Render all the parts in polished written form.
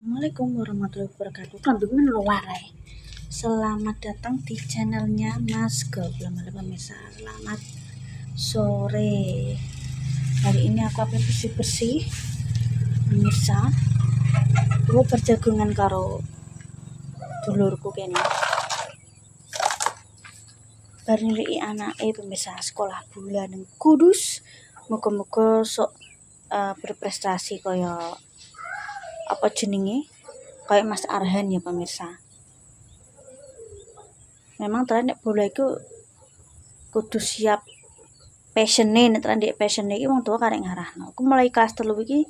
Assalamualaikum warahmatullahi wabarakatuh. Kambing warai. Selamat datang di channelnya Mas Goblam pemirsa. Selamat sore. Hari ini aku akan bersih-bersih pemirsa. Aku berjagungan karo dulurku kene. Bar nilai anake pemirsa sekolah bulan ning Kudus. Muga-muga sok berprestasi kaya apa jenenge kayak Mas Arhan ya pemirsa. Memang tren nek bola iku kudu siap passion-e, nek tren nek passion-e iki wong tuwa karek ngarahno. Aku mulai kelas 3 iki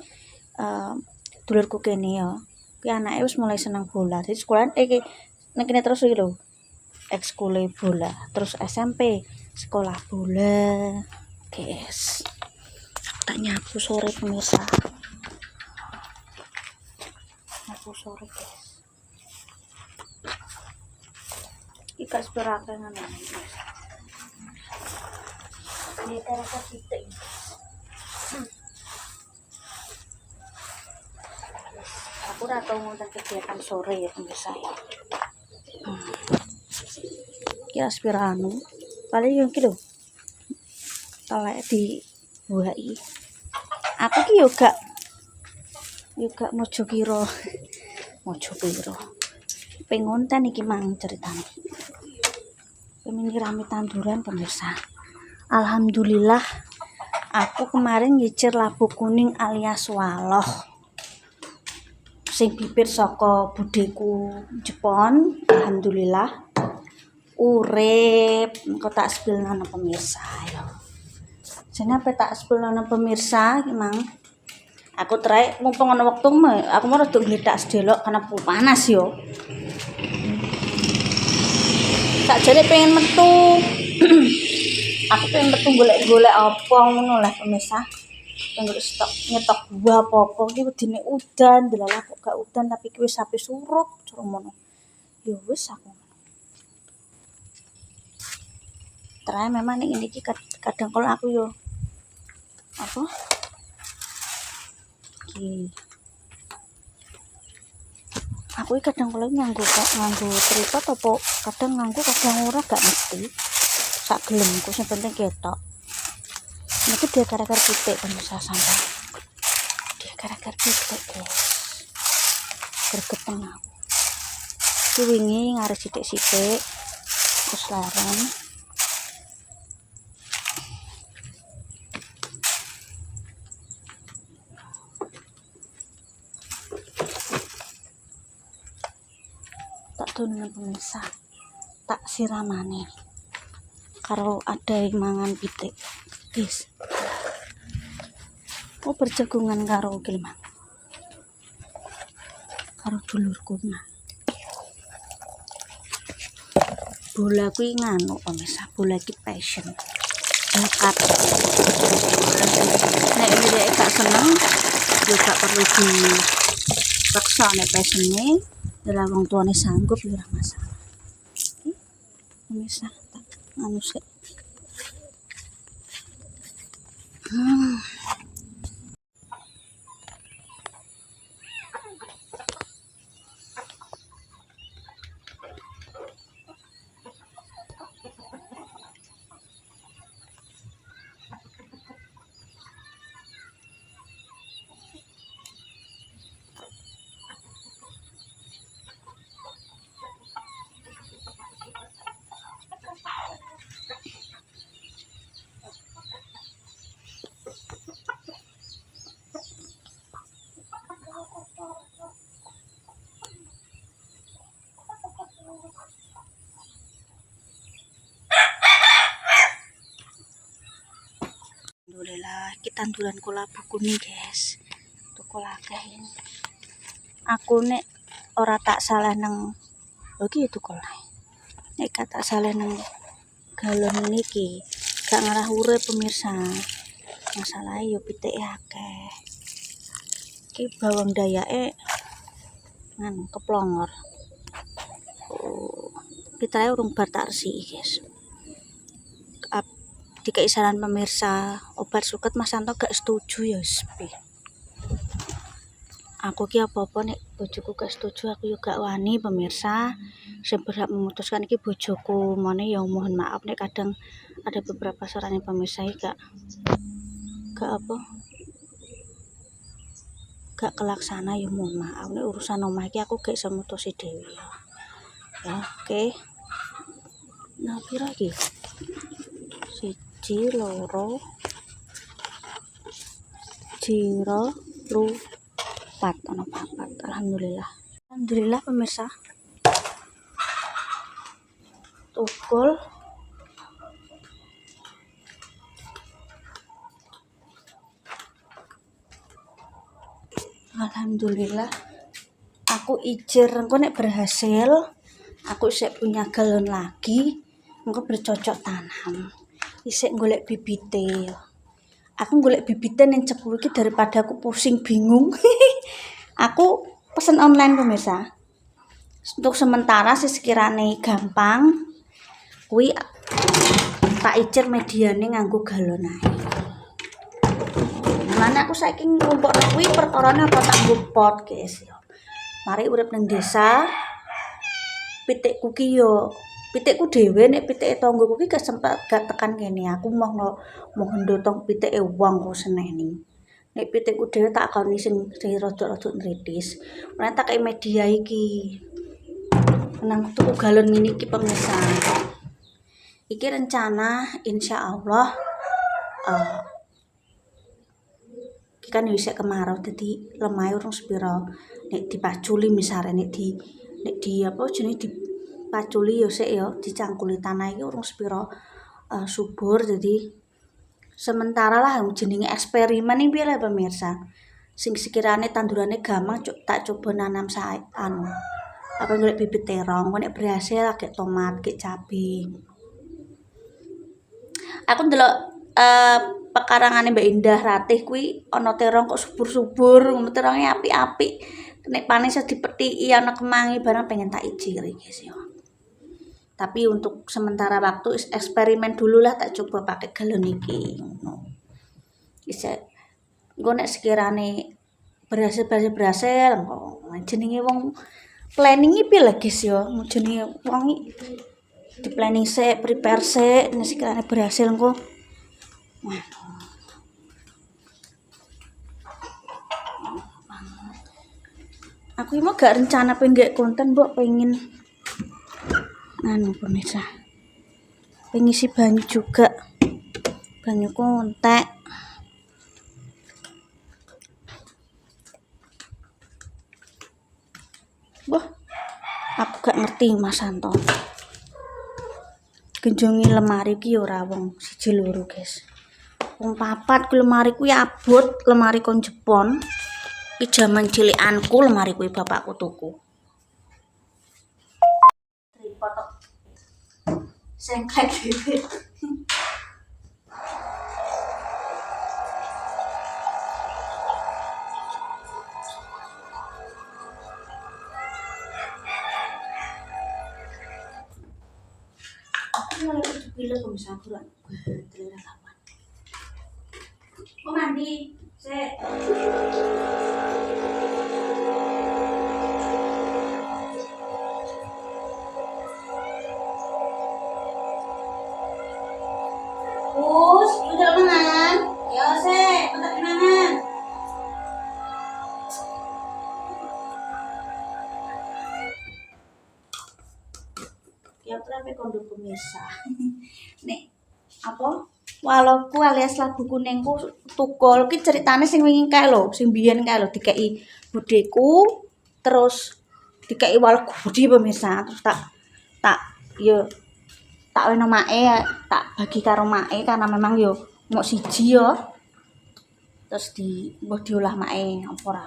dulurku kene ya. Ki anake wis mulai seneng bola. Jadi sekolah nek kene terus iki lho. Ekskul bola, terus SMP sekolah bola. Guys. Tak nyapu sore pemirsa. Sore guys, ikan seberapa kan ini terasa titik. Aku udah tahu ngundang kegiatan sore ya pemirsa ya. Kira aspiranu paling yang kilo talek di buai. Aku ki yoga mojo piro pengonten iki mang ceritane. Ini rame tanduran pemirsa. Alhamdulillah aku kemarin nyicir labu kuning alias waloh sing bibir saka budeku Jepon. Alhamdulillah urip. Engko tak spilna pemirsa ya. Jenenge apa tak spilna pemirsa iki mang. Aku trek mumpung ana wektu aku mau rada gledak sedelok karena panas yo. Tak jare pengen metu. Aku pengen metu golek-golek apa ngono lah pemirsa. Pengen stok nyetok buah apa-apa iki wedine udan, delalah kok gak udan tapi ki wis sampe surut ngono. Ya wis aku. Terakhir memang ini kadang kalau aku yo apa? Aku kadang kalau nganggo tripod apa kadang nganggo kadang ora gak mesti sak gelemku sing penting ketok. Niku dia gara-gara pitik pemirsa sampai dia gara-gara pitik guys gregeteng aku ki wingi ngaris sithik-sithik terus larang dengan pemirsa tak siramane karo ada yang mangan pitik guys. Berjagungan karo gilman karo dulurku mah bola kuwi nganu pemirsa, bola iki passion bakat. Nek dia gak seneng yo gak perlu dipaksa nek passion-e. Dalam wong tuane sanggup ya ora masalah. Pemirsa tak anu sik. Alhamdulillah kita tanduran labu kuning guys. Tuku akeh ini. Aku nek ora tak salah nang iki tuku lae. Nek gak tak salah nang galon niki gak ngarah urip pemirsa. Masalah yo pitik akeh. Iki bawang dayake nganu keplongor. Kita urung bar tak resiki guys. Di keisaran pemirsa obat suket Mas Santo gak setuju ya sepi. Aku ki apa-apa nek bojoku gak setuju, aku juga wani pemirsa. Saya berhak memutuskan iki bojoku, mana ya mohon maaf nek kadang ada beberapa saran yang pemirsa gak apa gak kelaksana ya mohon maaf. Nek urusan omah iki aku gak iso mutusi dhewe ya. Ya oke. Nah pira iki? 1 loro jiro lu 4 ono 4. Alhamdulillah pemirsa. Tukul alhamdulillah aku ijir engko nek berhasil aku isek punya galon lagi engko bercocok tanam isek golek bibite. Aku golek bibite ning cepu iki daripada aku pusing bingung. Aku pesen online pemirsa. Untuk sementara sih sekirane gampang kuwi tak ijir mediane nganggo galon ae. Mana aku saiki ngumpulno kuwi perkarane apa tak nggo pot, guys ya. Mari urip ning desa. Pitikku ki yo pitikku dhewe nek pitike tanggoku ki gak tekan kene. Aku mau ndotong pitike wong kok seneni. Nek pitikku dhewe tak akoni sing rada-rada nritis. Mulane tak kei media iki. Nang tuku galon ngene iki pemirsa. Iki rencana insyaallah kan bisa kemarau dadi lemahe urung sepira nek dipaculi misale nek di apa jenenge dipaculi ya sik ya dicangkuli tanah iki urung sepira subur jadi sementara lah jenenge eksperimen iki piye pemirsa sing sekirane tandurane gampang tak coba nanam apa golek bibit terong nek berhasil agek tomat agek cabe aku ndelok pekarangane Mbak Indah Ratih kuwi ana terong kok subur-subur, teronge apik-apik. Nek panes dipethiki ana kemangi barang pengen tak ijiri guys ya. Tapi untuk sementara waktu eksperimen dulu lah tak coba pakai galon iki ngono. Bisa engko nek sekirane berhasil engko jenenge wong planning iki piye guys ya. Jenenge wong di planning sik, prepare sik, nek sekirane berhasil engko aku mau gak rencana pengen konten mbok pengen pemirsa pengen isi banyu juga banyu kontek wah aku gak ngerti Mas Santo genjongi lemari ki ora wong 1 loro guys wong 4 ku lemari ku abot lemari kon Jepon iki jaman cilikanku lemari kuwi bapakku tuku tripod sengklek gitu Bila bisa kurang terlalu mandi sek udah mangan ya sek bentar mangan ya berapa kondo pemirsa nek apa walauku alias labu kuningku tukul ki ceritane sing wingi kae lho sing biyen kae lho dikeki budeku terus dikeki walu budi pemirsa terus tak yo tak weno make tak bagi karo make karena memang yo mok siji yo terus mbah diolah make apa ora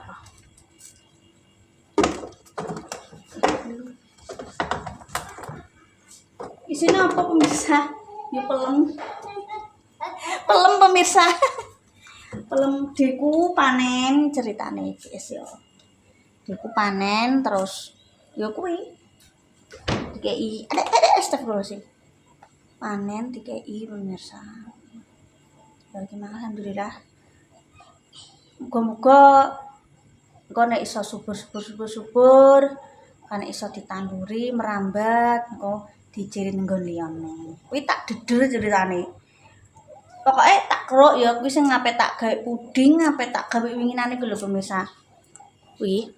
isine apa pemirsa yo pelem pemirsa pelem deku panen ceritane guys ya deku panen terus ya kuwi dikei astagfirullahaladzim panen dikei pemirsa bagaimana alhamdulillah muga-muga Engko nek iso subur kan iso ditanduri merambat engko dijirit nggon liyane. Kuwi tak deder ceritane. Pokoke tak keruk ya kuwi sing ape tak gawe puding, ape tak gawe winginane kuwi lho pemirsa. Kuwi.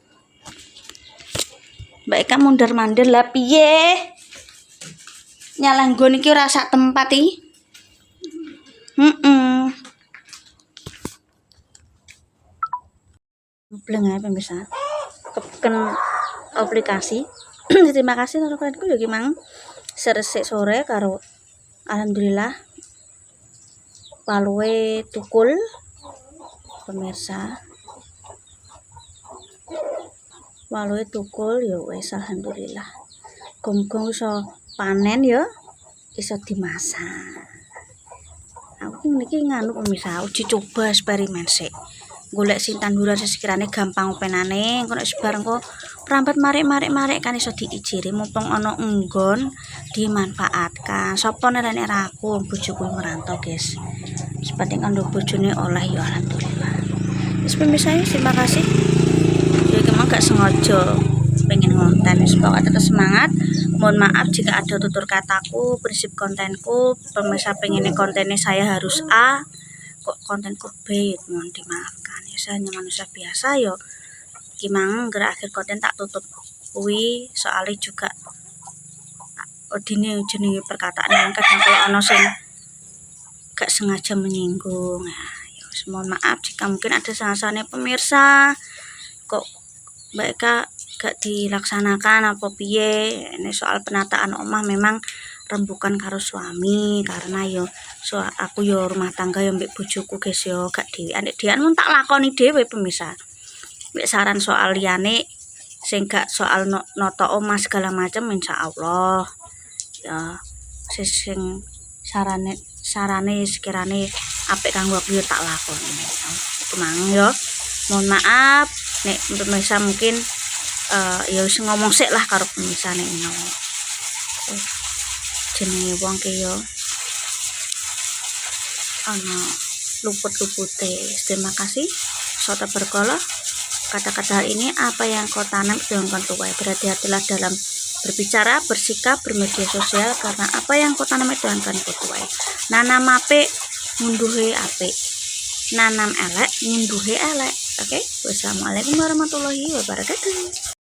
Mbak Eka mondar-mandir lah piye? Nyalah nggon iki ora sak tempat iki. Bleng ya pemirsa. Kepeken aplikasi. Terima kasih karo kalianku ya ki mang seresik sore karo alhamdulillah paluwe tukul pemirsa. Paluwe tukul ya wis alhamdulillah. Gong-gong iso panen ya iso dimasak. Aku niki nganu pemirsa uji coba eksperimen sik. Golek sing tanduran sekirane gampang openane, engko nek sebar engko perambat marik kan iso diijiri mumpung ana nggon dimanfaatkan. Sopo nerene ra aku bojoku merantau, guys. Sepenting kandho bojone oleh ya alhamdulillah. Wis pemirsa, terima kasih. Ya emang gak sengaja pengen ngonten wis pokoke tetep semangat. Mohon maaf jika ada tutur kataku, prinsip kontenku, pemirsa pengen kontennya saya harus A, kok kontenku B, mohon dimaafkan ya, saya hanya manusia biasa yo. Gimana gerak akhir konten tak tutup kuwi soalnya juga odine jenenge perkataan yang kadang kalau ono sing gak sengaja menyinggung ya, mohon maaf jika mungkin ada salah-salahnya pemirsa kok Mbak Eka gak dilaksanakan apa piye. Ini soal penataan omah memang rembukan karo suami karena yo aku yo rumah tangga yo mbek bojoku guys yo gak dhewean dhewean mun tak lakoni dhewe pemirsa. Mbek saran soal liyane sing gak soal noto omah segala macam insyaallah ya sing sarane sekirane apik kanggo aku yo tak lakoni. Kemang yo. Mohon maaf nek pemirsa mungkin ya wis ngomong sik lah karo pemirsa nek ngono. Jenenge wong ki yo ana luput-lupute. Terima kasih. Sota berkala. Kata-kata ini apa yang kau tanam itu yang kau tuai. Berhati-hatilah dalam berbicara, bersikap, bermedia sosial karena apa yang kau tanam itu yang akan kau tuai. Nanam apik ngunduhe apik. Nanam elek ngunduhe elek. Oke. Wassalamualaikum warahmatullahi wabarakatuh.